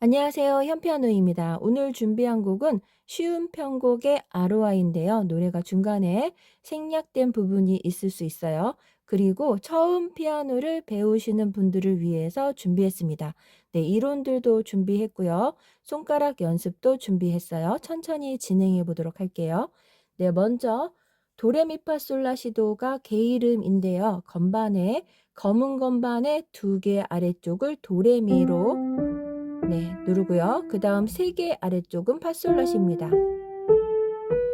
안녕하세요. 현피아노입니다. 오늘 준비한 곡은 쉬운 편곡의 ROI인데요. 노래가 중간에 생략된 부분이 있을 수 있어요. 그리고 처음 피아노를 배우시는 분들을 위해서 준비했습니다. 네, 이론들도 준비했고요. 손가락 연습도 준비했어요. 천천히 진행해 보도록 할게요. 네, 먼저 도레미파솔라시도가 게이름인데요. 건반에 검은 건반의 두 개 아래쪽을 도레미로 누르고요. 그다음 3개 아래쪽은 파솔라시입니다.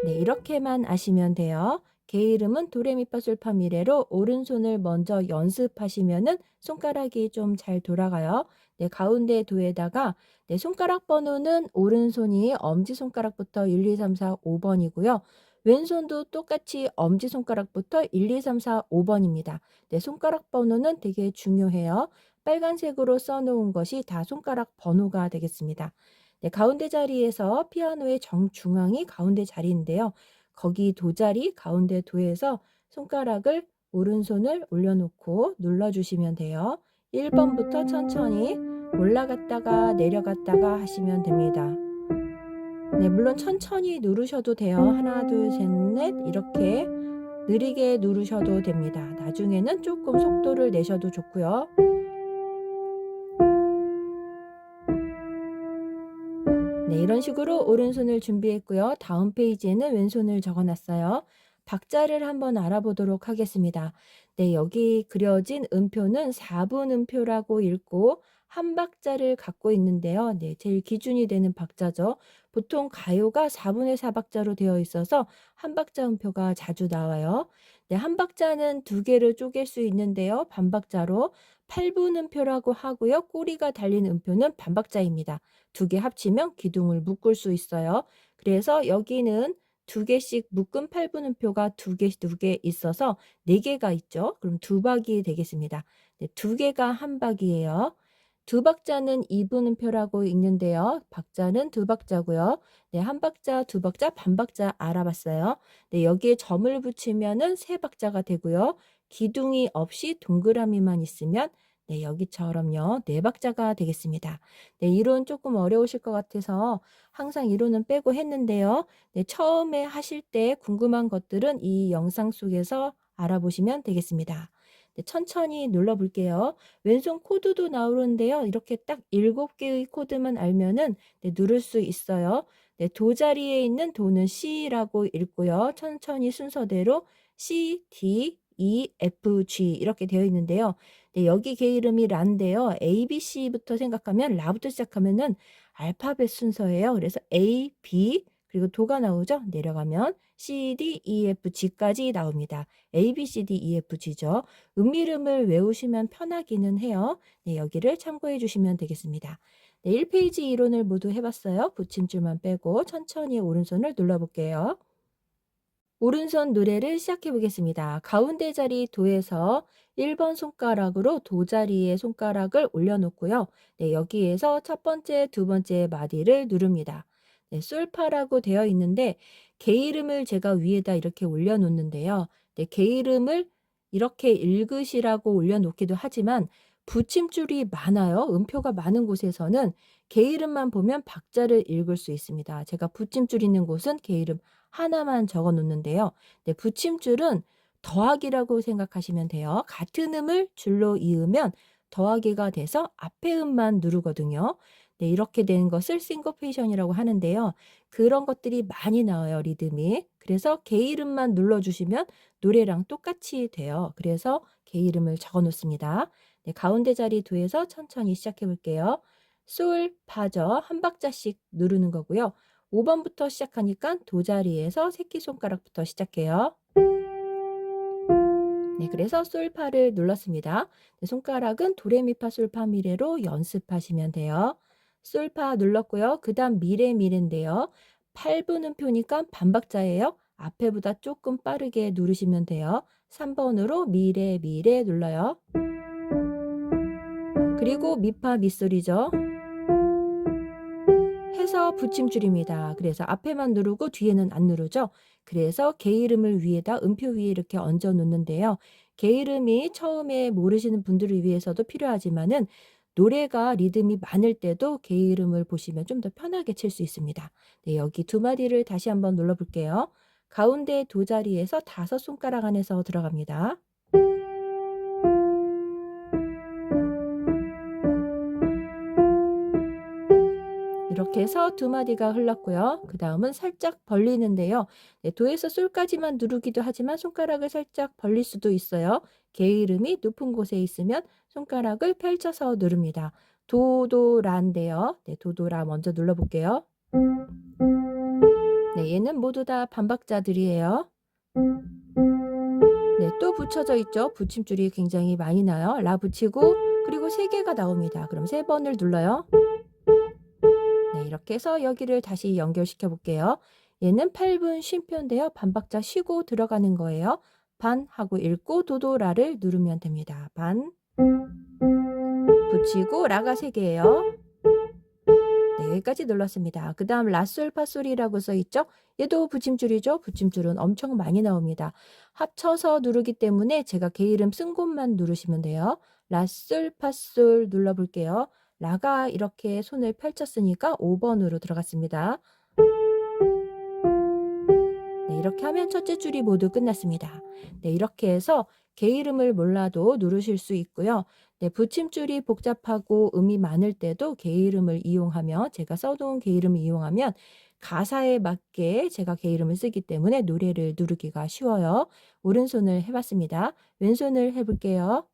네, 이렇게만 아시면 돼요. 개 이름은 도레미파솔파미레로 오른손을 먼저 연습하시면은 손가락이 좀 잘 돌아가요. 네, 가운데 도에다가 손가락 번호는 오른손이 엄지손가락부터 1, 2, 3, 4, 5번이고요. 왼손도 똑같이 엄지손가락부터 1, 2, 3, 4, 5번입니다. 네, 손가락 번호는 되게 중요해요. 빨간색으로 써놓은 것이 다 손가락 번호가 되겠습니다. 네, 가운데 자리에서 피아노의 정중앙이 가운데 자리인데요. 거기 도 자리 가운데 도에서 손가락을 오른손을 올려놓고 눌러주시면 돼요. 1번부터 천천히 올라갔다가 내려갔다가 하시면 됩니다. 네, 물론 천천히 누르셔도 돼요. 하나, 둘, 셋, 넷 이렇게 느리게 누르셔도 됩니다. 나중에는 조금 속도를 내셔도 좋고요. 네, 이런 식으로 오른손을 준비했고요. 다음 페이지에는 왼손을 적어놨어요. 박자를 한번 알아보도록 하겠습니다. 네, 여기 그려진 음표는 4분 음표라고 읽고 한 박자를 갖고 있는데요. 네, 제일 기준이 되는 박자죠. 보통 가요가 4분의 4 박자로 되어 있어서 한 박자 음표가 자주 나와요. 네, 한 박자는 두 개를 쪼갤 수 있는데요. 반박자로 8분 음표라고 하고요. 꼬리가 달린 음표는 반박자입니다. 두 개 합치면 기둥을 묶을 수 있어요. 그래서 여기는 두 개씩 묶은 8분음표가 두 개 있어서 네 개가 있죠. 그럼 두 박이 되겠습니다. 네, 두 개가 한 박이에요. 두 박자는 2분음표라고 읽는데요. 박자는 두 박자고요. 네, 한 박자, 두 박자, 반박자 알아봤어요. 네, 여기에 점을 붙이면은 세 박자가 되고요. 기둥이 없이 동그라미만 있으면 여기처럼요. 네 박자가 되겠습니다. 네, 이론 조금 어려우실 것 같아서 항상 이론은 빼고 했는데요. 네, 처음에 하실 때 궁금한 것들은 이 영상 속에서 알아보시면 되겠습니다. 네, 천천히 눌러볼게요. 왼손 코드도 나오는데요. 이렇게 딱 7개의 코드만 알면은 누를 수 있어요. 네, 도 자리에 있는 도는 C라고 읽고요. 천천히 순서대로 C, D, E, F, G 이렇게 되어 있는데요. 네, 여기 개 이름이 라인데요. A, B, C부터 생각하면 라부터 시작하면은 알파벳 순서예요. 그래서 A, B 그리고 도가 나오죠. 내려가면 C, D, E, F, G까지 나옵니다. A, B, C, D, E, F, G죠. 음이름을 외우시면 편하기는 해요. 네, 여기를 참고해 주시면 되겠습니다. 네, 1페이지 이론을 모두 해봤어요. 붙임줄만 빼고 천천히 오른손을 눌러볼게요. 오른손 노래를 시작해 보겠습니다. 가운데 자리 도에서 1번 손가락으로 도 자리에 손가락을 올려놓고요. 네, 여기에서 첫 번째, 두 번째 마디를 누릅니다. 네, 솔파라고 되어 있는데 개 이름을 제가 위에다 이렇게 올려놓는데요. 네, 개 이름을 이렇게 읽으시라고 올려놓기도 하지만 붙임줄이 많아요. 음표가 많은 곳에서는 개 이름만 보면 박자를 읽을 수 있습니다. 제가 붙임줄 있는 곳은 개 이름 하나만 적어 놓는데요. 네, 붙임줄은 더하기라고 생각하시면 돼요. 같은 음을 줄로 이으면 더하기가 돼서 앞에 음만 누르거든요. 네, 이렇게 되는 것을 싱코페이션이라고 하는데요. 그런 것들이 많이 나와요, 리듬이. 그래서 개 이름만 눌러주시면 노래랑 똑같이 돼요. 그래서 개 이름을 적어 놓습니다. 네, 가운데 자리 도에서 천천히 시작해 볼게요. 솔, 파죠. 한 박자씩 누르는 거고요. 5번부터 시작하니까 도 자리에서 새끼손가락부터 시작해요. 네, 그래서 솔파를 눌렀습니다. 네, 손가락은 도레미파솔파미레로 연습하시면 돼요. 솔파 눌렀고요. 그 다음 미레미레인데요. 8분음표니까 반박자예요. 앞에보다 조금 빠르게 누르시면 돼요. 3번으로 미레미레 눌러요. 그리고 미파 미솔이죠. 해서 붙임줄입니다. 그래서 앞에만 누르고 뒤에는 안 누르죠. 그래서 개 이름을 위에다 음표 위에 이렇게 얹어 놓는데요. 개 이름이 처음에 모르시는 분들을 위해서도 필요하지만은 노래가 리듬이 많을 때도 게으름을 보시면 좀 더 편하게 칠 수 있습니다. 네, 여기 두 마디를 다시 한번 눌러 볼게요. 가운데 도 자리에서 5손가락 안에서 들어갑니다. 이렇게 해서 두 마디가 흘렀고요. 그다음은 살짝 벌리는데요. 네, 도에서 솔까지만 누르기도 하지만 손가락을 살짝 벌릴 수도 있어요. 게으름이 높은 곳에 있으면 손가락을 펼쳐서 누릅니다. 도도라인데요. 네, 도도라 먼저 눌러볼게요. 네, 얘는 모두 다 반박자들이에요. 네, 또 붙여져 있죠. 붙임줄이 굉장히 많이 나요. 라 붙이고 그리고 3개가 나옵니다. 그럼 3번을 눌러요. 네, 이렇게 해서 여기를 다시 연결시켜 볼게요. 얘는 8분 쉼표인데요. 반박자 쉬고 들어가는 거예요. 반 하고 읽고 도도라를 누르면 됩니다. 반 붙이고 라가 3개예요. 네, 여기까지 눌렀습니다. 그 다음 라솔 파솔이라고 써 있죠. 얘도 붙임줄이죠. 붙임줄은 엄청 많이 나옵니다. 합쳐서 누르기 때문에 제가 게으름 쓴 곳만 누르시면 돼요. 라솔 파솔 눌러볼게요. 라가 이렇게 손을 펼쳤으니까 5번으로 들어갔습니다. 네, 이렇게 하면 첫째 줄이 모두 끝났습니다. 네, 이렇게 해서 게으름을 몰라도 누르실 수 있고요. 네, 붙임줄이 복잡하고 음이 많을 때도 게으름을 이용하면 제가 써둔 게으름을 이용하면 가사에 맞게 제가 게으름을 쓰기 때문에 노래를 누르기가 쉬워요. 오른손을 해봤습니다. 왼손을 해볼게요.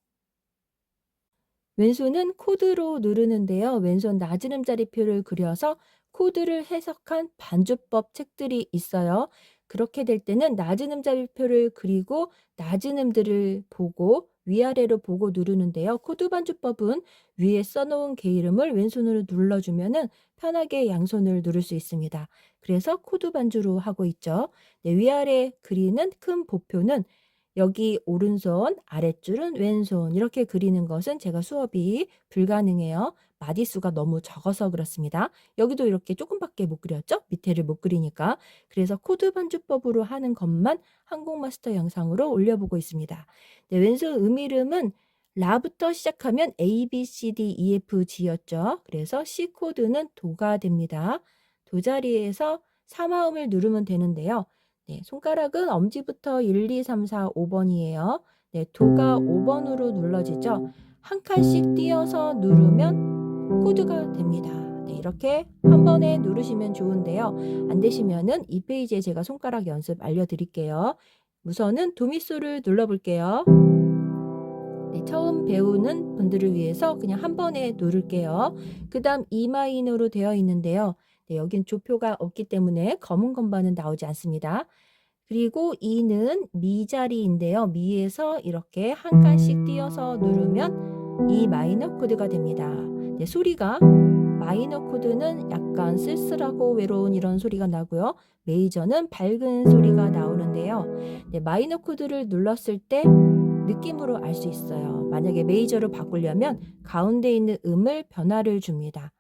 왼손은 코드로 누르는데요. 왼손 낮은 음자리표를 그려서 코드를 해석한 반주법 책들이 있어요. 그렇게 될 때는 낮은 음자리표를 그리고 낮은 음들을 보고 위아래로 보고 누르는데요. 코드 반주법은 위에 써놓은 게으름을 왼손으로 눌러주면은 편하게 양손을 누를 수 있습니다. 그래서 코드 반주로 하고 있죠. 네, 위아래 그리는 큰 보표는 여기 오른손, 아랫줄은 왼손 이렇게 그리는 것은 제가 수업이 불가능해요. 마디수가 너무 적어서 그렇습니다. 여기도 이렇게 조금밖에 못 그렸죠? 밑에를 못 그리니까. 그래서 코드 반주법으로 하는 것만 한국마스터 영상으로 올려보고 있습니다. 네, 왼손 이름은 라부터 시작하면 A, B, C, D, E, F, G였죠. 그래서 C 코드는 도가 됩니다. 도 자리에서 3화음을 누르면 되는데요. 네, 손가락은 엄지부터 1, 2, 3, 4, 5번이에요. 네, 도가 5번으로 눌러지죠. 한 칸씩 띄어서 누르면 코드가 됩니다. 네, 이렇게 한 번에 누르시면 좋은데요. 안 되시면은 이 페이지에 제가 손가락 연습 알려드릴게요. 우선은 도미소를 눌러볼게요. 네, 처음 배우는 분들을 위해서 그냥 한 번에 누를게요. 그 다음 E 마이너로 되어 있는데요. 네, 여긴 조표가 없기 때문에 검은 건반은 나오지 않습니다. 그리고 E는 미 자리인데요. 미에서 이렇게 한 칸씩 띄어서 누르면 E 마이너 코드가 됩니다. 네, 소리가 마이너 코드는 약간 쓸쓸하고 외로운 이런 소리가 나고요. 메이저는 밝은 소리가 나오는데요. 네, 마이너 코드를 눌렀을 때 느낌으로 알 수 있어요. 만약에 메이저로 바꾸려면 가운데 있는 음을 변화를 줍니다.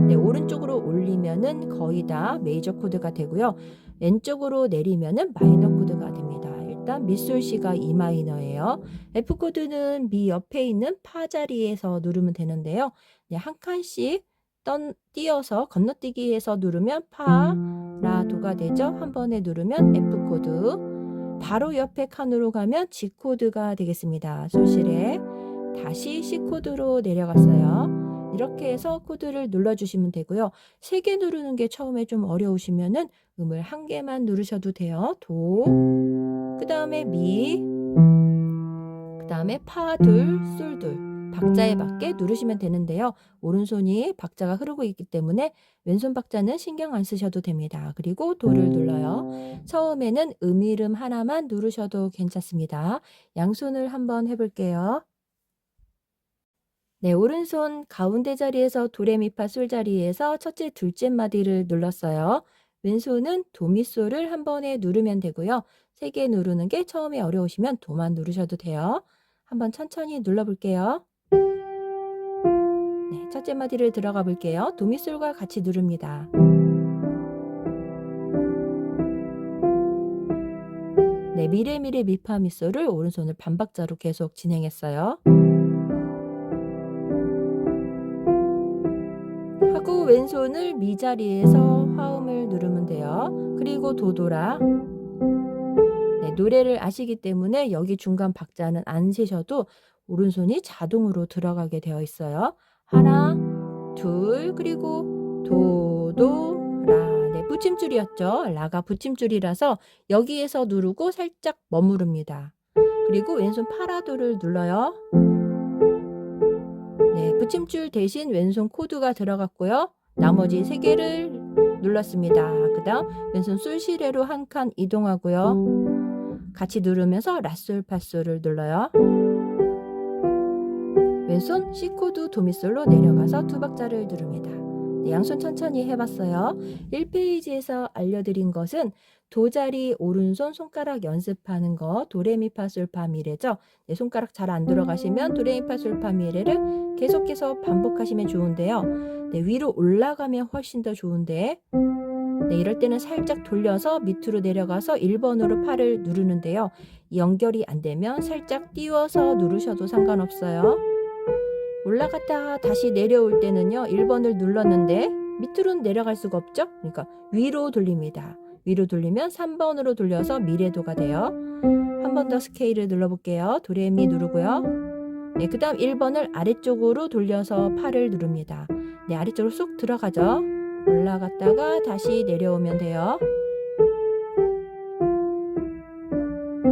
네, 오른쪽으로 올리면은 거의 다 메이저 코드가 되고요. 왼쪽으로 내리면은 마이너 코드가 됩니다. 일단 미솔시가 E 마이너예요. F 코드는 미 옆에 있는 파 자리에서 누르면 되는데요. 네, 한 칸씩 띄어서 건너뛰기해서 누르면 파, 라, 도가 되죠. 한 번에 누르면 F 코드. 바로 옆에 칸으로 가면 G 코드가 되겠습니다. 솔실에 다시 C 코드로 내려갔어요. 이렇게 해서 코드를 눌러주시면 되고요. 3개 누르는 게 처음에 좀 어려우시면은 음을 1개만 누르셔도 돼요. 도, 그 다음에 미, 그 다음에 파 둘, 솔 둘. 박자에 맞게 누르시면 되는데요. 오른손이 박자가 흐르고 있기 때문에 왼손 박자는 신경 안 쓰셔도 됩니다. 그리고 도를 눌러요. 처음에는 이름 하나만 누르셔도 괜찮습니다. 양손을 한번 해볼게요. 네, 오른손 가운데 자리에서 도레미파솔 자리에서 첫째, 둘째 마디를 눌렀어요. 왼손은 도미솔을 한 번에 누르면 되고요. 3개 누르는 게 처음에 어려우시면 도만 누르셔도 돼요. 한번 천천히 눌러볼게요. 네, 첫째 마디를 들어가 볼게요. 도미솔과 같이 누릅니다. 네, 미레미레 미파미솔을 오른손을 반박자로 계속 진행했어요. 그리고 왼손을 미 자리에서 화음을 누르면 돼요. 그리고 도도라. 네, 노래를 아시기 때문에 여기 중간 박자는 안 세셔도 오른손이 자동으로 들어가게 되어 있어요. 하나, 둘, 그리고 도도라. 네, 붙임줄이었죠. 라가 붙임줄이라서 여기에서 누르고 살짝 머무릅니다. 그리고 왼손 파라도를 눌러요. 네, 붙임줄 대신 왼손 코드가 들어갔고요. 나머지 3개를 눌렀습니다. 그 다음 왼손 솔시레로 한 칸 이동하고요. 같이 누르면서 라솔 파솔을 눌러요. 왼손 C코드 도미솔로 내려가서 2박자를 누릅니다. 네, 양손 천천히 해봤어요. 1페이지에서 알려드린 것은 도자리 오른손 손가락 연습하는 거 도레미파솔파미레죠. 네, 손가락 잘 안 들어가시면 도레미파솔파미레를 계속해서 반복하시면 좋은데요. 네, 위로 올라가면 훨씬 더 좋은데 네, 이럴 때는 살짝 돌려서 밑으로 내려가서 1번으로 팔을 누르는데요. 연결이 안 되면 살짝 띄워서 누르셔도 상관없어요. 올라갔다가 다시 내려올 때는요. 1번을 눌렀는데 밑으로는 내려갈 수가 없죠. 그러니까 위로 돌립니다. 위로 돌리면 3번으로 돌려서 미레도가 돼요. 한 번 더 스케일을 눌러볼게요. 도레미 누르고요. 네, 그 다음 1번을 아래쪽으로 돌려서 팔을 누릅니다. 네, 아래쪽으로 쏙 들어가죠. 올라갔다가 다시 내려오면 돼요.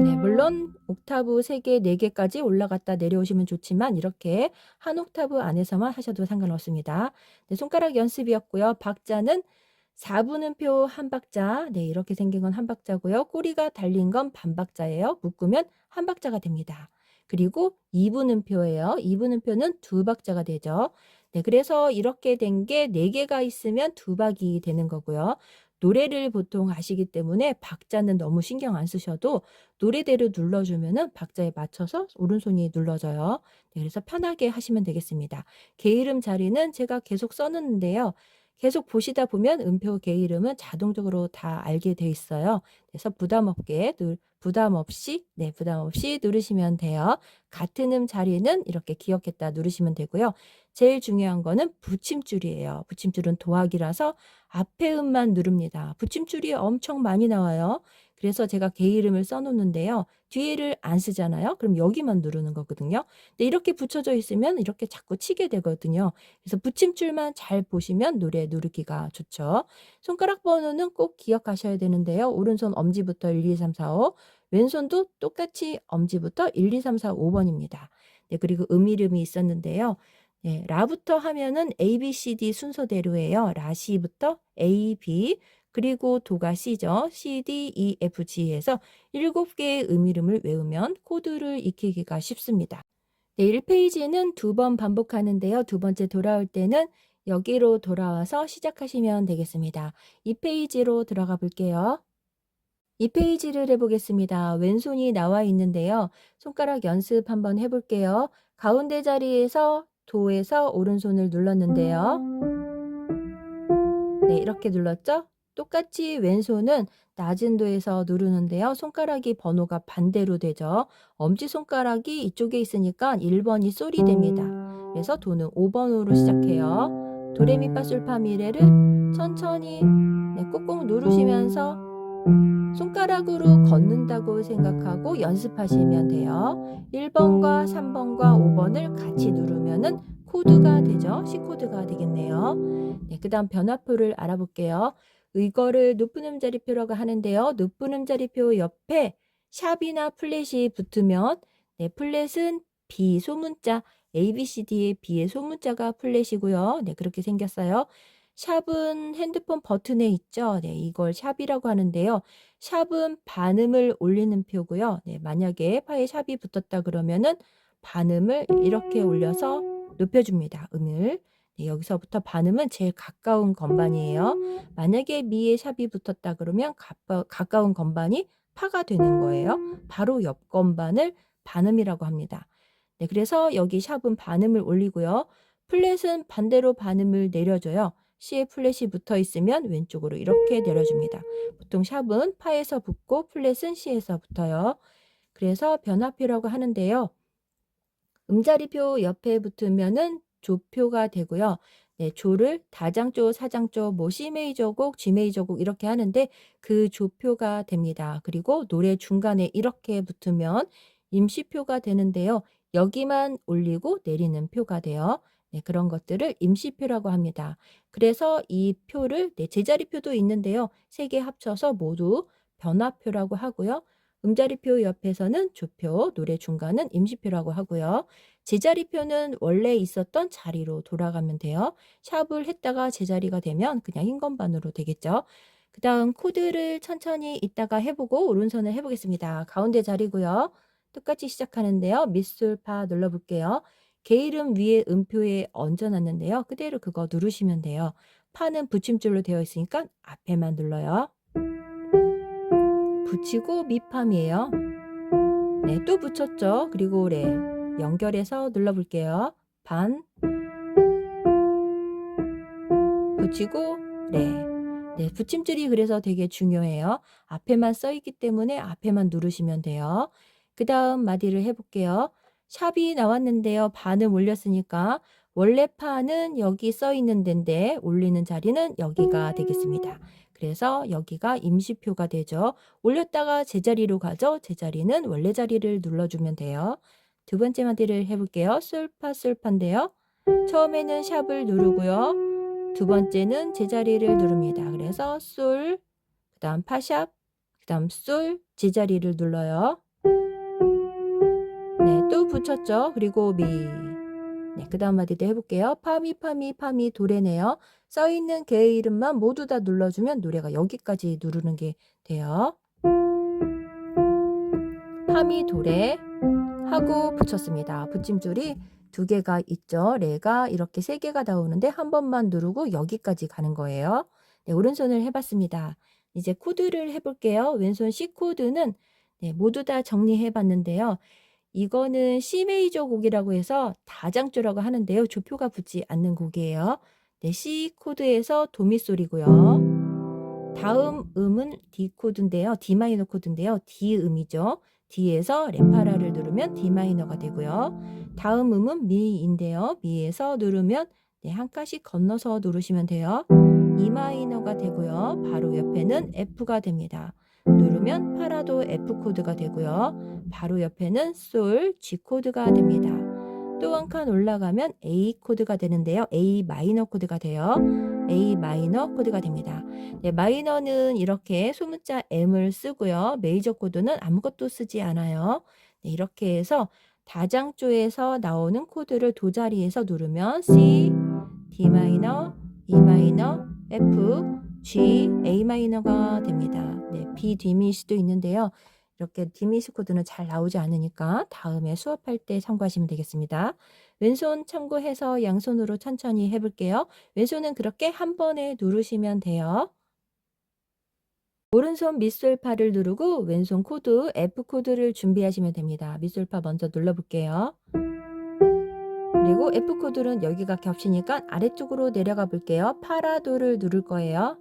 네, 물론 옥타브 3개, 4개까지 올라갔다 내려오시면 좋지만 이렇게 한 옥타브 안에서만 하셔도 상관없습니다. 네, 손가락 연습이었고요. 박자는 4분음표 한 박자. 네, 이렇게 생긴 건 한 박자고요. 꼬리가 달린 건 반 박자예요. 묶으면 한 박자가 됩니다. 그리고 2분음표예요. 2분음표는 2박자가 되죠. 네, 그래서 이렇게 된 게 4개가 있으면 2박이 되는 거고요. 노래를 보통 아시기 때문에 박자는 너무 신경 안 쓰셔도 노래대로 눌러주면은 박자에 맞춰서 오른손이 눌러져요. 네, 그래서 편하게 하시면 되겠습니다. 개 이름 자리는 제가 계속 써놓는데요. 계속 보시다 보면 음표 개 이름은 자동적으로 다 알게 돼 있어요. 그래서 부담 없이 누르시면 돼요. 같은 음 자리는 이렇게 기억했다 누르시면 되고요. 제일 중요한 거는 붙임줄이에요. 붙임줄은 도학이라서 앞에 음만 누릅니다. 붙임줄이 엄청 많이 나와요. 그래서 제가 개 이름을 써놓는데요. 뒤에를 안 쓰잖아요. 그럼 여기만 누르는 거거든요. 근데 이렇게 붙여져 있으면 이렇게 자꾸 치게 되거든요. 그래서 붙임줄만 잘 보시면 노래 누르기가 좋죠. 손가락 번호는 꼭 기억하셔야 되는데요. 오른손 엄지부터 1, 2, 3, 4, 5, 왼손도 똑같이 엄지부터 1, 2, 3, 4, 5번입니다. 네, 그리고 이름이 있었는데요. 네, 라부터 하면은 A, B, C, D 순서대로예요. 라시부터 A, B, 그리고 도가 C죠. C, D, E, F, G에서 7개의 이름을 외우면 코드를 익히기가 쉽습니다. 네, 1페이지는 2번 반복하는데요. 두 번째 돌아올 때는 여기로 돌아와서 시작하시면 되겠습니다. 2페이지로 들어가 볼게요. 2페이지를 해보겠습니다. 왼손이 나와 있는데요. 손가락 연습 한번 해볼게요. 가운데 자리에서 도에서 오른손을 눌렀는데요. 네, 이렇게 눌렀죠? 똑같이 왼손은 낮은 도에서 누르는데요. 손가락이 번호가 반대로 되죠. 엄지손가락이 이쪽에 있으니까 1번이 솔이 됩니다. 그래서 도는 5번으로 시작해요. 도레미파솔파미레를 천천히 꾹꾹 누르시면서 손가락으로 걷는다고 생각하고 연습하시면 돼요. 1번과 3번과 5번을 같이 누르면은 코드가 되죠. C코드가 되겠네요. 네, 그 다음 변화표를 알아볼게요. 이거를 높은 음자리표라고 하는데요. 높은 음자리표 옆에 샵이나 플랫이 붙으면 네, 플랫은 B 소문자, ABCD의 B의 소문자가 플랫이고요. 네, 그렇게 생겼어요. 샵은 핸드폰 버튼에 있죠. 네, 이걸 샵이라고 하는데요. 샵은 반음을 올리는 표고요. 네, 만약에 파에 샵이 붙었다 그러면은 반음을 이렇게 올려서 높여줍니다. 음을. 네, 여기서부터 반음은 제일 가까운 건반이에요. 만약에 미에 샵이 붙었다 그러면 가까운 건반이 파가 되는 거예요. 바로 옆 건반을 반음이라고 합니다. 네, 그래서 여기 샵은 반음을 올리고요. 플랫은 반대로 반음을 내려줘요. C에 플랫이 붙어 있으면 왼쪽으로 이렇게 내려줍니다. 보통 샵은 파에서 붙고 플랫은 C에서 붙어요. 그래서 변화표라고 하는데요. 음자리표 옆에 붙으면은 조표가 되고요. 조를 다장조, 사장조, 뭐 C 메이저 곡, G 메이저 곡 이렇게 하는데 그 조표가 됩니다. 그리고 노래 중간에 이렇게 붙으면 임시표가 되는데요. 여기만 올리고 내리는 표가 돼요. 그런 것들을 임시표라고 합니다. 그래서 이 표를 제자리표도 있는데요. 세 개 합쳐서 모두 변화표라고 하고요. 음자리표 옆에서는 조표, 노래 중간은 임시표라고 하고요. 제자리표는 원래 있었던 자리로 돌아가면 돼요. 샵을 했다가 제자리가 되면 그냥 흰 건반으로 되겠죠. 그 다음 코드를 천천히 이따가 해보고 오른손을 해보겠습니다. 가운데 자리고요. 똑같이 시작하는데요. 밑술파 눌러볼게요. 개 이름 위에 음표에 얹어놨는데요. 그대로 그거 누르시면 돼요. 파는 붙임줄로 되어 있으니까 앞에만 눌러요. 붙이고 밑팜이에요. 또 붙였죠. 그리고 연결해서 눌러볼게요. 반 붙이고 붙임줄이 그래서 되게 중요해요. 앞에만 써 있기 때문에 앞에만 누르시면 돼요. 그 다음 마디를 해볼게요. 샵이 나왔는데요. 반을 올렸으니까 원래 파는 여기 써 있는 데인데 올리는 자리는 여기가 되겠습니다. 그래서 여기가 임시표가 되죠. 올렸다가 제자리로 가죠. 제자리는 원래 자리를 눌러주면 돼요. 두 번째 마디를 해볼게요. 솔파 솔파인데요. 처음에는 샵을 누르고요. 두 번째는 제자리를 누릅니다. 그래서 솔, 그 다음 파샵, 그 다음 솔, 제자리를 눌러요. 또 붙였죠. 그리고 미. 그 다음 마디도 해볼게요. 파미, 파미, 파미, 도래네요. 써있는 개의 이름만 모두 다 눌러주면 노래가 여기까지 누르는 게 돼요. 파미, 도래 하고 붙였습니다. 붙임줄이 두 개가 있죠. 레가 이렇게 세 개가 나오는데 한 번만 누르고 여기까지 가는 거예요. 오른손을 해봤습니다. 이제 코드를 해볼게요. 왼손 C 코드는 모두 다 정리해 봤는데요. 이거는 C 메이저 곡이라고 해서 다장조라고 하는데요. 조표가 붙지 않는 곡이에요. C 코드에서 도미솔이고요. 다음 음은 D 코드인데요. D 마이너 코드인데요. D 음이죠. D에서 레파라를 누르면 D 마이너가 되고요. 다음 음은 미인데요. 미에서 누르면 한 칸씩 건너서 누르시면 돼요. E 마이너가 되고요. 바로 옆에는 F가 됩니다. 누르면 파라도 F 코드가 되고요. 바로 옆에는 솔 G 코드가 됩니다. 또 한 칸 올라가면 A 코드가 되는데요. A 마이너 코드가 돼요. A 마이너 코드가 됩니다. 마이너는 이렇게 소문자 M을 쓰고요. 메이저 코드는 아무것도 쓰지 않아요. 이렇게 해서 다장조에서 나오는 코드를 도 자리에서 누르면 C, D 마이너, E 마이너, F, G, A 마이너가 됩니다. B 디미시도 있는데요. 이렇게 디미시 코드는 잘 나오지 않으니까 다음에 수업할 때 참고하시면 되겠습니다. 왼손 참고해서 양손으로 천천히 해볼게요. 왼손은 그렇게 한 번에 누르시면 돼요. 오른손 밑솔파를 누르고 왼손 코드 F 코드를 준비하시면 됩니다. 밑솔파 먼저 눌러볼게요. 그리고 F 코드는 여기가 겹치니까 아래쪽으로 내려가 볼게요. 파라도를 누를 거예요.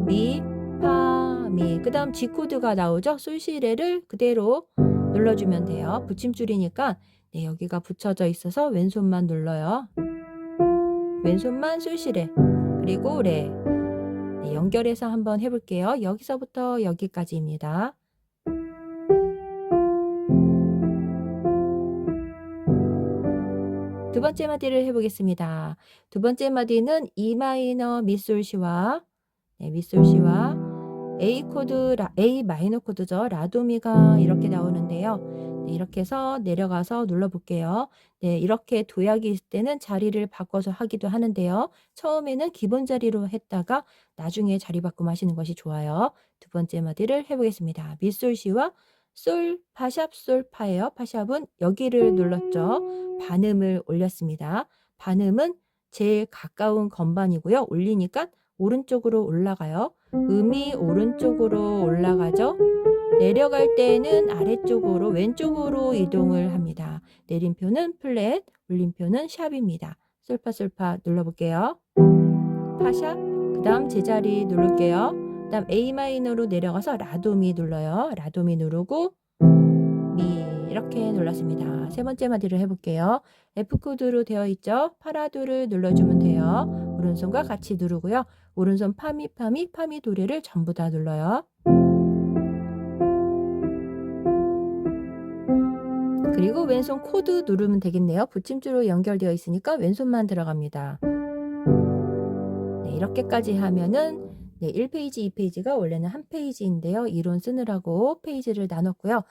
미, 파, 미. 그 다음 G 코드가 나오죠. 솔시레를 그대로 눌러주면 돼요. 붙임줄이니까 여기가 붙여져 있어서 왼손만 눌러요. 왼손만 솔시레. 그리고 레. 연결해서 한번 해볼게요. 여기서부터 여기까지입니다. 두 번째 마디를 해보겠습니다. 두 번째 마디는 E 마이너 밑솔시와 밑솔시와 A 코드, A 마이너 코드죠. 라도미가 이렇게 나오는데요. 이렇게 해서 내려가서 눌러볼게요. 이렇게 도약이 있을 때는 자리를 바꿔서 하기도 하는데요. 처음에는 기본 자리로 했다가 나중에 자리 바꾸면 하시는 것이 좋아요. 두 번째 마디를 해보겠습니다. 밑솔시와 솔, 파샵, 솔, 파예요. 파샵은 여기를 눌렀죠. 반음을 올렸습니다. 반음은 제일 가까운 건반이고요. 올리니까 오른쪽으로 올라가요. 음이 오른쪽으로 올라가죠. 내려갈 때는 아래쪽으로 왼쪽으로 이동을 합니다. 내림표는 플랫, 올림표는 샵입니다. 솔파 솔파 눌러볼게요. 파샵, 그 다음 제자리 누를게요. 그 다음 A 마이너로 내려가서 라도미 눌러요. 라도미 누르고 미 이렇게 눌렀습니다. 세 번째 마디를 해볼게요. F코드로 되어 있죠? 파라도를 눌러주면 돼요. 오른손과 같이 누르고요. 오른손 파미 도레를 전부 다 눌러요. 그리고 왼손 코드 누르면 되겠네요. 붙임줄로 연결되어 있으니까 왼손만 들어갑니다. 네, 이렇게까지 하면은 네, 1페이지, 2페이지가 원래는 한 페이지인데요. 이론 쓰느라고 페이지를 나눴고요.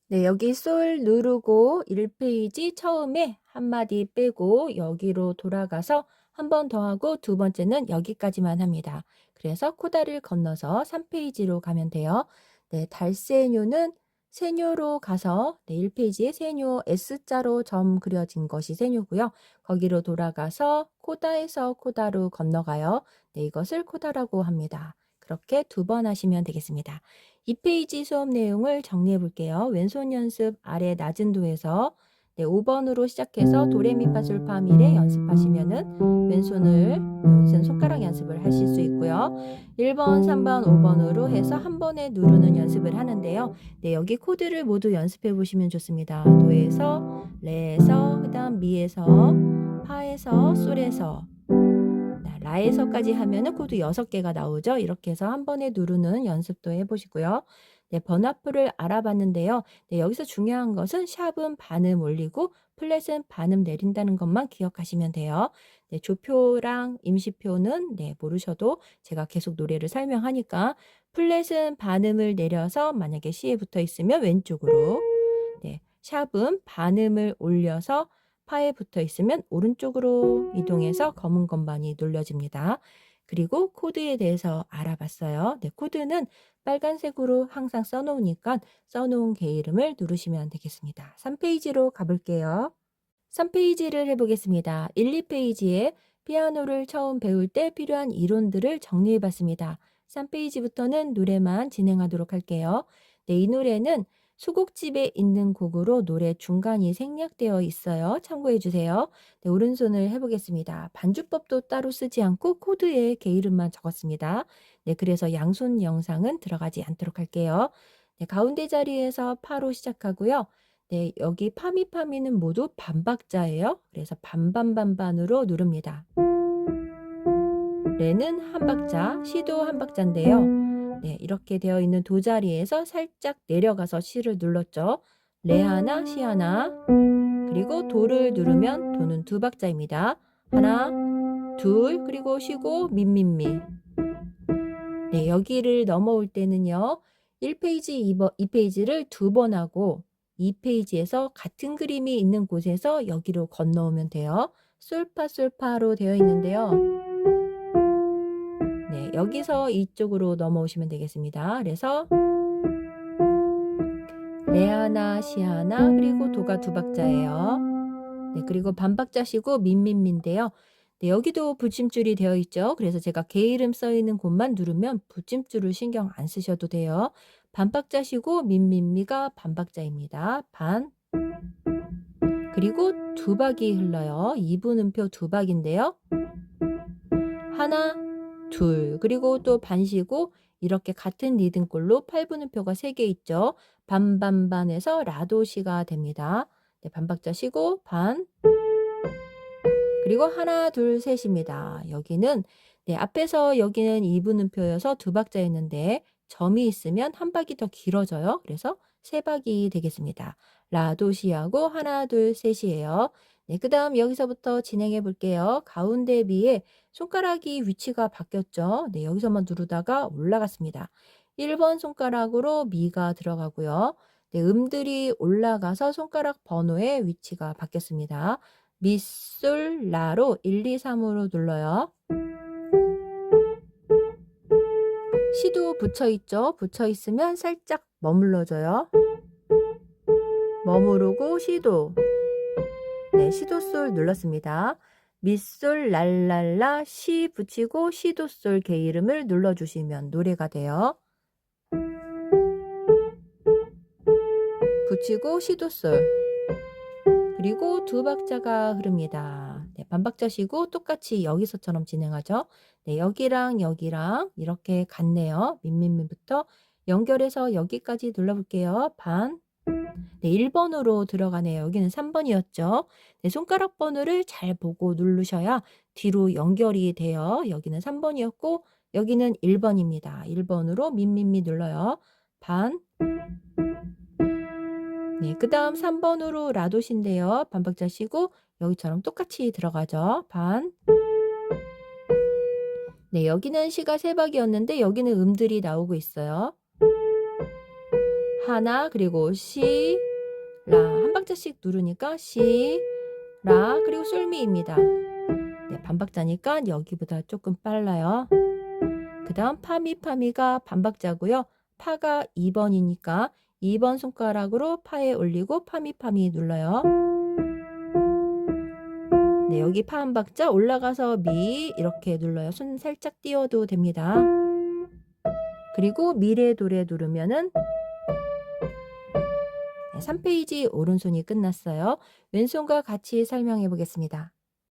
네, 여기 솔 누르고 1페이지 처음에 한마디 빼고 여기로 돌아가서 한 번 더 하고 두 번째는 여기까지만 합니다. 그래서 코다를 건너서 3페이지로 가면 돼요. 네, 달세뇨는 세뇨로 가서 네, 1페이지에 세뇨 S자로 점 그려진 것이 세뇨고요. 거기로 돌아가서 코다에서 코다로 건너가요. 네, 이것을 코다라고 합니다. 그렇게 두 번 하시면 되겠습니다. 2페이지 수업 내용을 정리해 볼게요. 왼손 연습 아래 낮은 도에서 네, 5번으로 시작해서 도레미파솔파미레 연습하시면은 왼손 손가락 연습을 하실 수 있고요. 1번, 3번, 5번으로 해서 한 번에 누르는 연습을 하는데요. 네, 여기 코드를 모두 연습해 보시면 좋습니다. 도에서, 레에서, 그다음 미에서, 파에서, 솔에서 라에서까지 하면은 코드 6개가 나오죠. 이렇게 해서 한 번에 누르는 연습도 해보시고요. 네, 번호표를 알아봤는데요. 네, 여기서 중요한 것은 샵은 반음 올리고 플랫은 반음 내린다는 것만 기억하시면 돼요. 네, 조표랑 임시표는 네, 모르셔도 제가 계속 노래를 설명하니까 플랫은 반음을 내려서 만약에 C에 붙어 있으면 왼쪽으로 네, 샵은 반음을 올려서 파에 붙어 있으면 오른쪽으로 이동해서 검은 건반이 눌려집니다. 그리고 코드에 대해서 알아봤어요. 네, 코드는 빨간색으로 항상 써놓으니까 써놓은 개 이름을 누르시면 되겠습니다. 3페이지로 가볼게요. 3페이지를 해보겠습니다. 1, 2페이지에 피아노를 처음 배울 때 필요한 이론들을 정리해봤습니다. 3페이지부터는 노래만 진행하도록 할게요. 네, 이 노래는 수곡집에 있는 곡으로 노래 중간이 생략되어 있어요. 참고해주세요. 네, 오른손을 해보겠습니다. 반주법도 따로 쓰지 않고 코드에 개 이름만 적었습니다. 네, 그래서 양손 영상은 들어가지 않도록 할게요. 네, 가운데 자리에서 파로 시작하고요. 네, 여기 파미는 모두 반박자예요. 그래서 반반반반으로 누릅니다. 레는 한 박자, 시도 한 박자인데요. 네, 이렇게 되어 있는 도 자리에서 살짝 내려가서 시를 눌렀죠. 레 하나, 시 하나. 그리고 도를 누르면 도는 두 박자입니다. 하나, 둘, 그리고 쉬고 민민미. 네, 여기를 넘어올 때는요. 1페이지, 2페이지를 두 번 하고 2페이지에서 같은 그림이 있는 곳에서 여기로 건너오면 돼요. 솔파로 되어 있는데요. 네, 여기서 이쪽으로 넘어오시면 되겠습니다. 그래서 레 하나, 시 하나, 그리고 도가 두 박자예요. 네, 그리고 반박자 쉬고 민민미인데요. 네, 여기도 붙임줄이 되어 있죠. 그래서 제가 개 이름 써 있는 곳만 누르면 붙임줄을 신경 안 쓰셔도 돼요. 반박자 쉬고 민민미가 반박자입니다. 반. 그리고 두 박이 흘러요. 2분 음표 두 박인데요. 하나, 둘, 그리고 또 반 쉬고 이렇게 같은 리듬꼴로 8분 음표가 3개 있죠. 반반반에서 라도시가 됩니다. 네, 반박자 쉬고 반. 그리고 하나, 둘, 셋입니다. 여기는 네, 앞에서 여기는 2분 음표여서 두 박자였는데 점이 있으면 한 박이 더 길어져요. 그래서 세 박이 되겠습니다. 라도시하고 하나, 둘, 셋이에요. 네, 그 다음 여기서부터 진행해 볼게요. 가운데 비에 손가락이 위치가 바뀌었죠. 네, 여기서만 누르다가 올라갔습니다. 1번 손가락으로 미가 들어가고요. 네, 음들이 올라가서 손가락 번호의 위치가 바뀌었습니다. 미, 솔, 라로 1, 2, 3으로 눌러요. 시도 붙여 있죠? 붙여 있으면 살짝 머물러져요. 머무르고 시도. 네, 시도 솔 눌렀습니다. 미, 솔, 랄랄라, 시 붙이고 시도 솔 개 이름을 눌러주시면 노래가 돼요. 붙이고 시도 솔. 그리고 두 박자가 흐릅니다. 네, 반박자 쉬고 똑같이 여기서처럼 진행하죠. 네, 여기랑 여기랑 이렇게 같네요. 민민민부터 연결해서 여기까지 눌러볼게요. 반. 네, 1번으로 들어가네요. 여기는 3번이었죠. 네, 손가락 번호를 잘 보고 누르셔야 뒤로 연결이 돼요. 여기는 3번이었고 여기는 1번입니다. 1번으로 미미미 눌러요. 반. 네, 그다음 3번으로 라도시인데요. 반박자 쉬고 여기처럼 똑같이 들어가죠. 반. 네, 여기는 시가 세 박이었는데 여기는 음들이 나오고 있어요. 하나, 그리고 시, 라. 한 박자씩 누르니까 시, 라, 그리고 솔미입니다. 네, 반박자니까 여기보다 조금 빨라요. 그 다음 파미파미가 반박자고요. 파가 2번이니까 2번 손가락으로 파에 올리고 파미파미 눌러요. 네, 여기 파 한 박자 올라가서 미 이렇게 눌러요. 손 살짝 띄워도 됩니다. 그리고 미레도레 누르면은 3페이지 오른손이 끝났어요. 왼손과 같이 설명해 보겠습니다.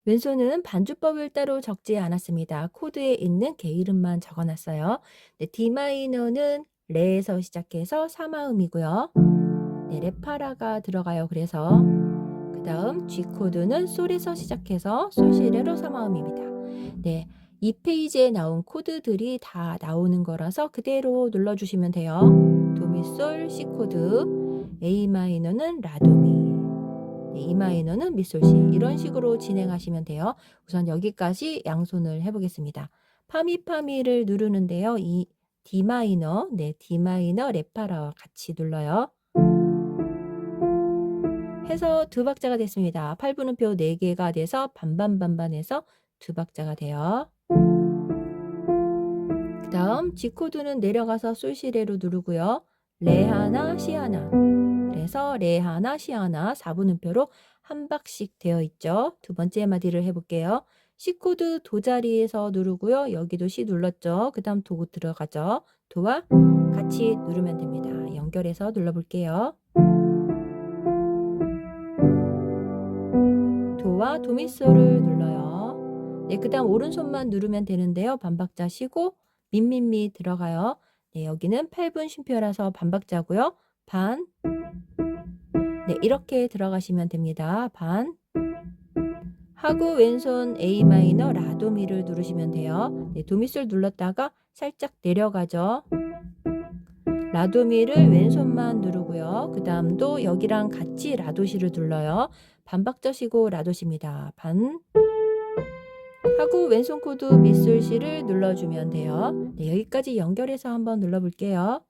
왼손은 반주법을 따로 적지 않았습니다. 코드에 있는 개 이름만 적어놨어요. 네, D마이너는 레에서 시작해서 사마음이고요. 네, 레파라가 들어가요. 그래서 그 다음 G 코드는 솔에서 시작해서 솔시레로 사마음입니다. 네, 이 페이지에 나온 코드들이 다 나오는 거라서 그대로 눌러주시면 돼요. 도미솔 C 코드, A 마이너는 라도미, 네, E 마이너는 미솔시, 이런 식으로 진행하시면 돼요. 우선 여기까지 양손을 해보겠습니다. 파미파미를 누르는데요. 이 D 마이너, 네, D 마이너 레파라와 같이 눌러요. 해서 두 박자가 됐습니다. 8분음표 4개가 돼서 반반반반해서 두 박자가 돼요. 그 다음 G 코드는 내려가서 솔시레로 누르고요. 레 하나, 시 하나. 그래서 레 하나, 시 하나 4분음표로 한 박씩 되어 있죠. 두 번째 마디를 해볼게요. C 코드 도 자리에서 누르고요. 여기도 C 눌렀죠. 그 다음 도 들어가죠. 도와 같이 누르면 됩니다. 연결해서 눌러볼게요. 도와 도미솔을 눌러요. 네, 그 다음 오른손만 누르면 되는데요. 반박자 쉬고 민민미 들어가요. 네, 여기는 8분 쉼표라서 반박자고요. 반. 네, 이렇게 들어가시면 됩니다. 반. 하고 왼손 A 마이너 라도미를 누르시면 돼요. 네, 도미솔 눌렀다가 살짝 내려가죠. 라도미를 왼손만 누르고요. 그 다음도 여기랑 같이 라도시를 눌러요. 반박자 쉬고 라도시입니다. 반. 하고 왼손 코드 미솔시를 눌러주면 돼요. 네, 여기까지 연결해서 한번 눌러볼게요.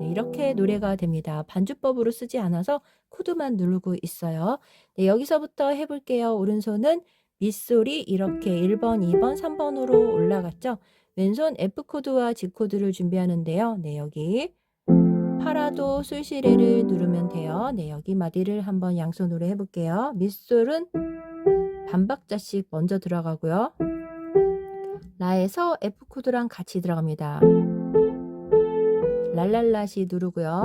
네, 이렇게 노래가 됩니다. 반주법으로 쓰지 않아서 코드만 누르고 있어요. 네, 여기서부터 해볼게요. 오른손은 밑소리 이렇게 1번, 2번, 3번으로 올라갔죠. 왼손 F코드와 G코드를 준비하는데요. 네, 여기 파라도 솔시레를 누르면 돼요. 네, 여기 마디를 한번 양손으로 해볼게요. 밑솔은 반박자씩 먼저 들어가고요. 라에서 F코드랑 같이 들어갑니다. 랄랄라시 누르고요.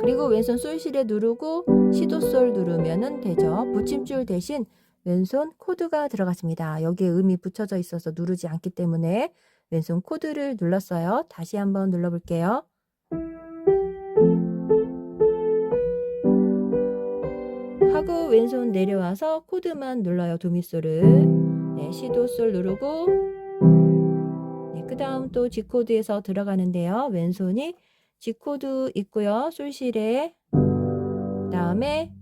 그리고 왼손 솔시레 누르고 시도솔 누르면 되죠. 붙임줄 대신 왼손 코드가 들어갔습니다. 여기에 음이 붙여져 있어서 누르지 않기 때문에 왼손 코드를 눌렀어요. 다시 한번 눌러볼게요. 하고 왼손 내려와서 코드만 눌러요. 도미솔을. 네, 시도솔 누르고 네, 그 다음 또 G코드에서 들어가는데요. 왼손이 G코드 있고요. 솔시레 다음에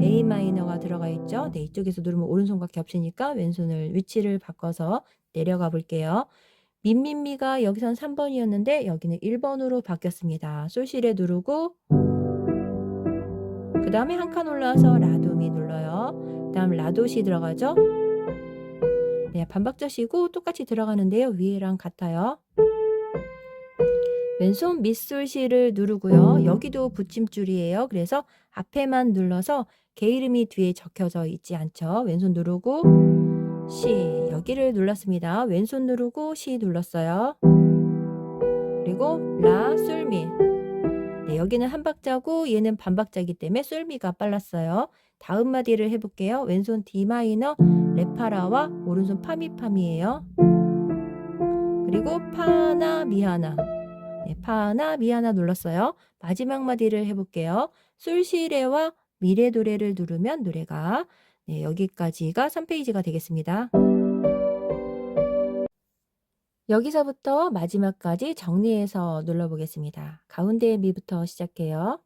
A 마이너가 들어가 있죠. 네, 이쪽에서 누르면 오른손과 겹치니까 왼손을 위치를 바꿔서 내려가 볼게요. 민민미가 여기선 3번이었는데 여기는 1번으로 바뀌었습니다. 솔시레 누르고 그 다음에 한 칸 올라와서 라도미 눌러요. 그 다음 라도시 들어가죠. 네, 반박자 쉬고 똑같이 들어가는데요. 위에랑 같아요. 왼손 밑솔시를 누르고요. 여기도 붙임줄이에요. 그래서 앞에만 눌러서 개 이름이 뒤에 적혀져 있지 않죠. 왼손 누르고 시 여기를 눌렀습니다. 왼손 누르고 시 눌렀어요. 그리고 라, 솔미. 네, 여기는 한 박자고 얘는 반박자이기 때문에 솔미가 빨랐어요. 다음 마디를 해볼게요. 왼손 D 마이너 레파라와 오른손 파미파미예요. 그리고 파나 미하나. 네, 파나 미하나 눌렀어요. 마지막 마디를 해볼게요. 솔시레와 미레도레를 누르면 노래가 네, 여기까지가 3페이지가 되겠습니다. 여기서부터 마지막까지 정리해서 눌러보겠습니다. 가운데 미부터 시작해요.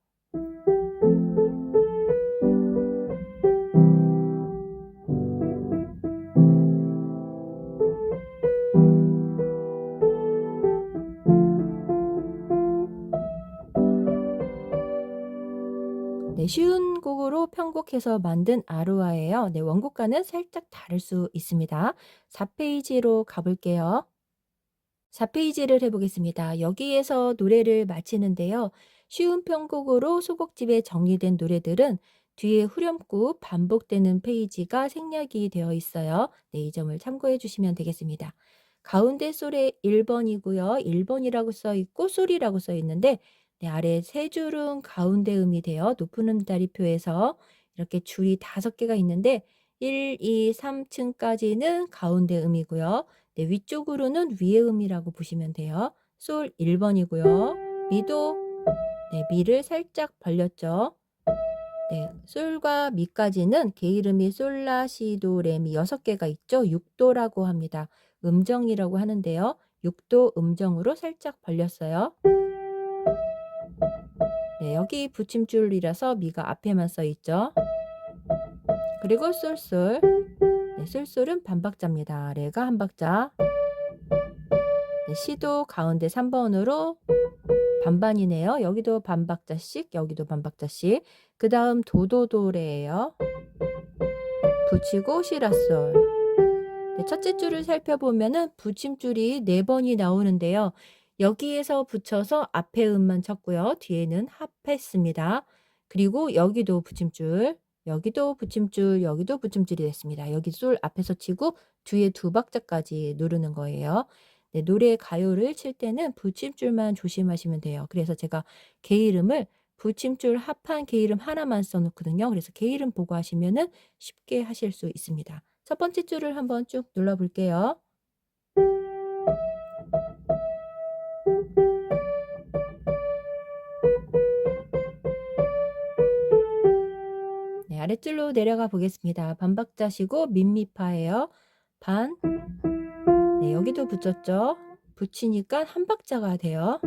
네, 쉬운 곡으로 편곡해서 만든 아로하예요. 네, 원곡과는 살짝 다를 수 있습니다. 4페이지로 가볼게요. 4페이지를 해보겠습니다. 여기에서 노래를 마치는데요. 쉬운 편곡으로 소곡집에 정리된 노래들은 뒤에 후렴구 반복되는 페이지가 생략이 되어 있어요. 네, 이 점을 참고해 주시면 되겠습니다. 가운데 솔의 1번이고요. 1번이라고 써 있고 솔이라고 써 있는데 네, 아래 세 줄은 가운데 음이 되어 높은 음다리표에서 이렇게 줄이 5개가 있는데 1, 2, 3층까지는 가운데 음이고요. 네, 위쪽으로는 위의 음이라고 보시면 돼요. 솔 1번이고요. 미도 네, 미를 살짝 벌렸죠. 네, 솔과 미까지는 게이름이 솔라 시도 레미 6개가 있죠. 6도라고 합니다. 음정이라고 하는데요. 6도 음정으로 살짝 벌렸어요. 네, 여기 붙임줄이라서 미가 앞에만 써 있죠. 그리고 솔솔. 네, 솔솔은 반박자입니다. 레가 한 박자. 네, 시도 가운데 3번으로 반반이네요. 여기도 반박자씩, 여기도 반박자씩. 그 다음 도도도레예요. 붙이고 시라솔. 네, 첫째 줄을 살펴보면은 붙임줄이 4번이 나오는데요. 여기에서 붙여서 앞에 음만 쳤고요. 뒤에는 합했습니다. 그리고 여기도 붙임줄, 여기도 붙임줄, 여기도 붙임줄이 됐습니다. 여기 솔 앞에서 치고 뒤에 2박자까지 누르는 거예요. 네, 노래 가요를 칠 때는 붙임줄만 조심하시면 돼요. 그래서 제가 게이름을 붙임줄 합한 게이름 하나만 써놓거든요. 그래서 게이름 보고 하시면은 쉽게 하실 수 있습니다. 첫 번째 줄을 한번 쭉 눌러볼게요. 네, 아랫줄로 내려가 보겠습니다. 반박자시고 민미파예요. 반. 네, 여기도 붙였죠. 붙이니까 한 박자가 돼요.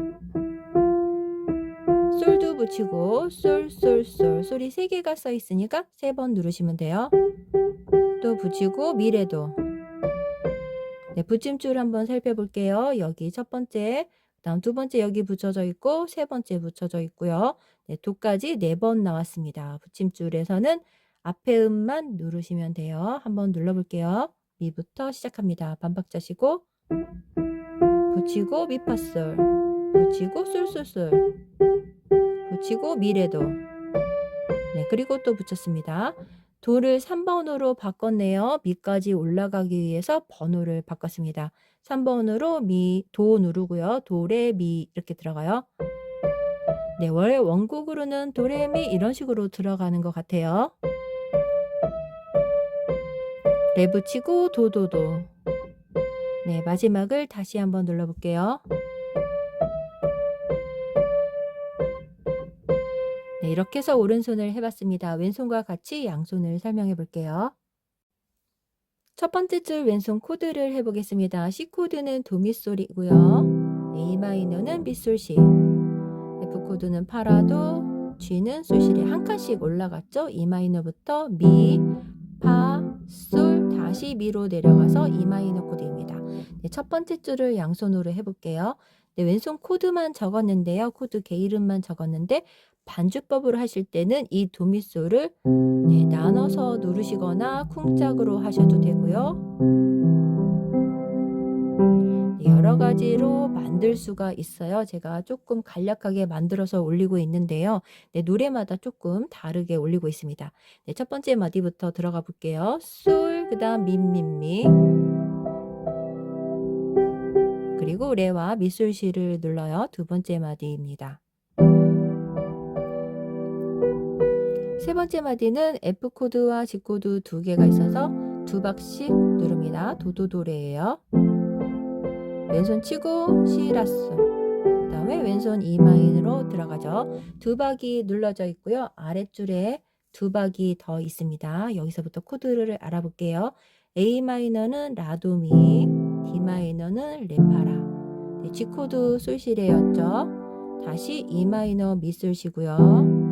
솔도 붙이고 솔, 솔, 솔. 솔이 3개가 써 있으니까 3번 누르시면 돼요. 또 붙이고 미래도. 네, 붙임줄 한번 살펴볼게요. 여기 첫 번째, 그다음 두 번째 여기 붙여져 있고 세 번째 붙여져 있고요. 네, 도까지 4번 나왔습니다. 붙임줄에서는 앞에 음만 누르시면 돼요. 한번 눌러볼게요. 미부터 시작합니다. 반박자시고 붙이고 미파솔, 붙이고 솔솔솔, 붙이고 미래도. 네, 그리고 또 붙였습니다. 도를 3번으로 바꿨네요. 미까지 올라가기 위해서 번호를 바꿨습니다. 3번으로 미, 도 누르고요. 도, 레, 미 이렇게 들어가요. 네, 원래 원곡으로는 도, 레, 미 이런 식으로 들어가는 것 같아요. 레 붙이고 도, 도, 도. 네, 마지막을 다시 한번 눌러볼게요. 네, 이렇게 해서 오른손을 해봤습니다. 왼손과 같이 양손을 설명해 볼게요. 첫 번째 줄 왼손 코드를 해보겠습니다. C 코드는 도미솔이고요. A 마이너는 미솔시. F 코드는 파라도, G는 솔시리 한 칸씩 올라갔죠. E 마이너부터 미, 파, 솔, 다시 미로 내려가서 E 마이너 코드입니다. 네, 첫 번째 줄을 양손으로 해볼게요. 네, 왼손 코드만 적었는데요. 코드 게이름만 적었는데 반주법으로 하실 때는 이 도미솔을 네, 나눠서 누르시거나 쿵짝으로 하셔도 되고요. 네, 여러 가지로 만들 수가 있어요. 제가 조금 간략하게 만들어서 올리고 있는데요. 네, 노래마다 조금 다르게 올리고 있습니다. 네, 첫 번째 마디부터 들어가 볼게요. 솔, 그 다음 민민미. 그리고 레와 미솔시를 눌러요. 두 번째 마디입니다. 세 번째 마디는 F 코드와 G 코드 두 개가 있어서 두 박씩 누릅니다. 도도도레예요. 왼손 치고 C 라손, 그 다음에 왼손 E 마이너로 들어가죠. 두 박이 눌러져 있고요. 아랫줄에 두 박이 더 있습니다. 여기서부터 코드를 알아볼게요. A 마이너는 라도미, D 마이너는 레파라. 네, G 코드 솔시레였죠. 다시 E 마이너 미솔시고요.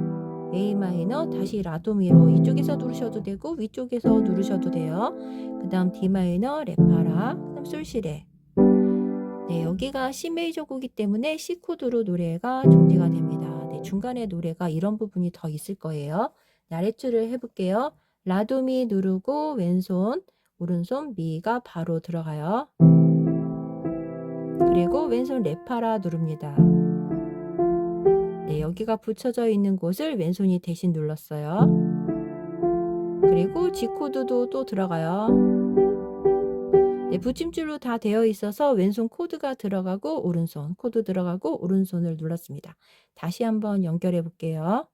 A 마이너 다시 라도미로 이쪽에서 누르셔도 되고 위쪽에서 누르셔도 돼요. 그 다음 D 마이너 레파라, 그 다음 솔시레. 네, 여기가 C 메이저 곡이기 때문에 C 코드로 노래가 종지가 됩니다. 네, 중간에 노래가 이런 부분이 더 있을 거예요. 네, 아랫줄을 해볼게요. 라도미 누르고 왼손, 오른손 미가 바로 들어가요. 그리고 왼손 레파라 누릅니다. 네, 여기가 붙여져 있는 곳을 왼손이 대신 눌렀어요. 그리고 G 코드도 또 들어가요. 네, 붙임줄로 다 되어 있어서 왼손 코드가 들어가고 오른손 코드 들어가고 오른손을 눌렀습니다. 다시 한번 연결해 볼게요.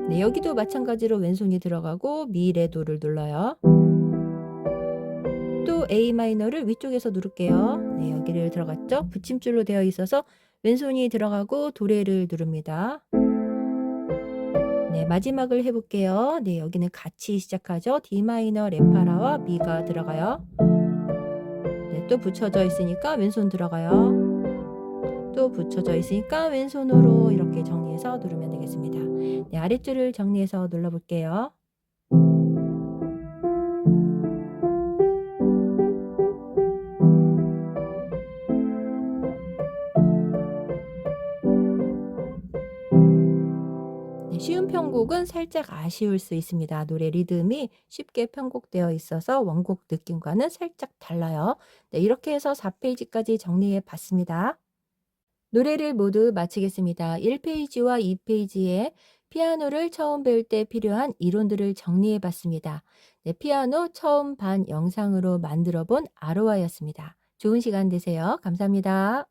네, 여기도 마찬가지로 왼손이 들어가고 미 레도를 눌러요. 또 A 마이너를 위쪽에서 누를게요. 네, 여기를 들어갔죠. 붙임줄로 되어 있어서 왼손이 들어가고 도레를 누릅니다. 네, 마지막을 해볼게요. 네, 여기는 같이 시작하죠. D 마이너 레파라와 미가 들어가요. 네, 또 붙여져 있으니까 왼손 들어가요. 또 붙여져 있으니까 왼손으로 이렇게 정리해서 누르면 되겠습니다. 네, 아랫줄을 정리해서 눌러볼게요. 쉬운 편곡은 살짝 아쉬울 수 있습니다. 노래 리듬이 쉽게 편곡되어 있어서 원곡 느낌과는 살짝 달라요. 네, 이렇게 해서 4페이지까지 정리해 봤습니다. 노래를 모두 마치겠습니다. 1페이지와 2페이지에 피아노를 처음 배울 때 필요한 이론들을 정리해 봤습니다. 네, 피아노 처음 반 영상으로 만들어 본 아로아였습니다. 좋은 시간 되세요. 감사합니다.